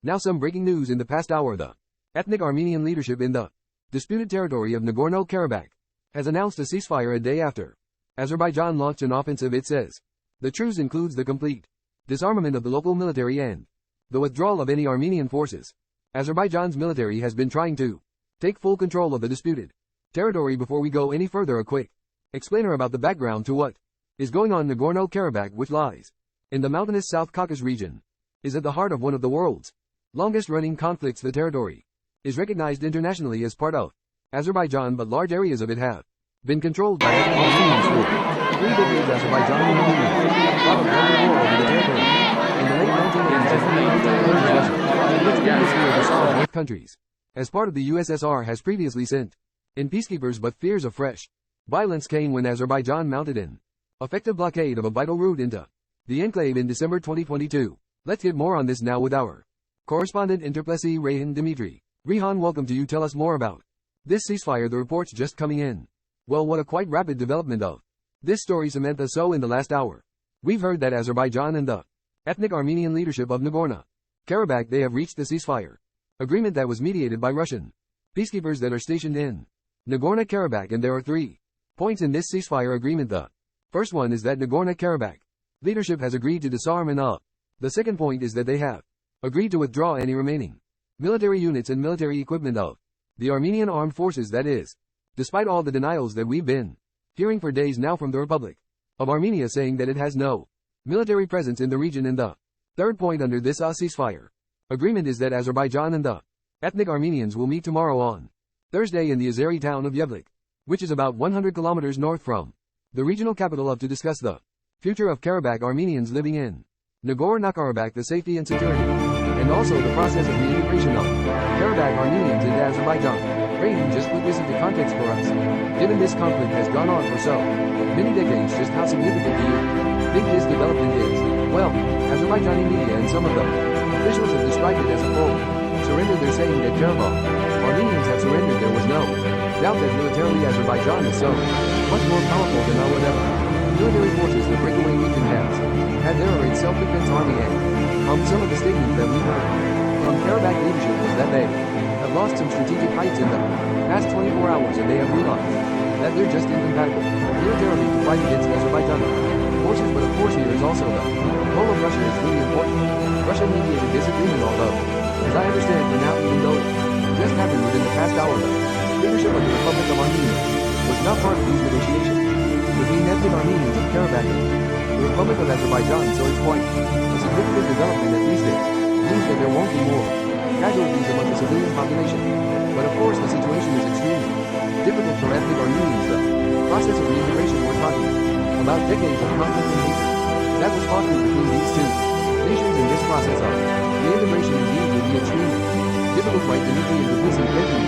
Now some breaking news in the past hour. The ethnic Armenian leadership in the disputed territory of Nagorno-Karabakh has announced a ceasefire a day after Azerbaijan launched an offensive. It says the truce includes the complete disarmament of the local military and the withdrawal of any Armenian forces. Azerbaijan's military has been trying to take full control of the disputed territory. Before we go any further, a quick explainer about the background to what is going on. Nagorno-Karabakh, which lies in the mountainous South Caucasus region, is at the heart of one of the world's longest-running conflicts. The territory is recognized internationally as part of Azerbaijan, but large areas of it have been controlled by Armenians for 3 decades. Azerbaijan and Armenia fought a bloody war over the territory in the late 1980s as Russia, which previously oversaw both countries as part of the USSR, has previously sent in peacekeepers, but fears of fresh violence came when Azerbaijan mounted an effective blockade of a vital route into the enclave in December 2022. Let's get more on this now with our correspondent Interplesi Rayhan Dimitri. Rehan, welcome to you. Tell us more about this ceasefire. The reports just coming in. Well, what a quite rapid development of this story, Samantha. So in the last hour, we've heard that Azerbaijan and the ethnic Armenian leadership of Nagorno-Karabakh, they have reached the ceasefire agreement that was mediated by Russian peacekeepers that are stationed in Nagorno-Karabakh, and there are 3 points in this ceasefire agreement. The first one is that Nagorno-Karabakh leadership has agreed to disarm and up. The second point is that they have agreed to withdraw any remaining military units and military equipment of the Armenian armed forces. That is, despite all the denials that we've been hearing for days now from the Republic of Armenia, saying that it has no military presence in the region. And the third point under this ceasefire agreement is that Azerbaijan and the ethnic Armenians will meet tomorrow on Thursday in the Azeri town of Yevlik, which is about 100 kilometers north from the regional capital, to discuss the future of Karabakh Armenians living in Nagorno-Karabakh, the safety and security, and also the process of the integration of Karabakh Armenians into Azerbaijan. Rayhan, just put this into context for us. Given this conflict has gone on for so many decades, just how significant do you think this development is? Well, Azerbaijani media and some of the officials have described it as a full surrender. They're saying that Karabakh Armenians have surrendered. There was no doubt that militarily Azerbaijan is so much more powerful than our whatever military forces the breakaway region has had there are its self-defense army. And some of the statements that we heard from Karabakh leadership was that they have lost some strategic heights in the past 24 hours, and they have realized that they're just incompatible militarily to fight against Azerbaijan forces. But of course here is also the role of Russia is really important. Russia mediated this agreement, although, as I understand for now, even though it just happened within the past hour, the leadership of the Republic of Armenia was not part of these negotiations between ethnic Armenians of Karabakh and the Republic of Azerbaijan. So it's quite a significant development, at least it means that there won't be more casualties among the civilian population. But of course the situation is extremely difficult for ethnic Armenians. The process of reintegration, we're talking about decades of conflict and hatred that was fostered between these two nations, and this process of reintegration indeed will be extremely difficult. Right, Dimitri and Dimitri, thank you.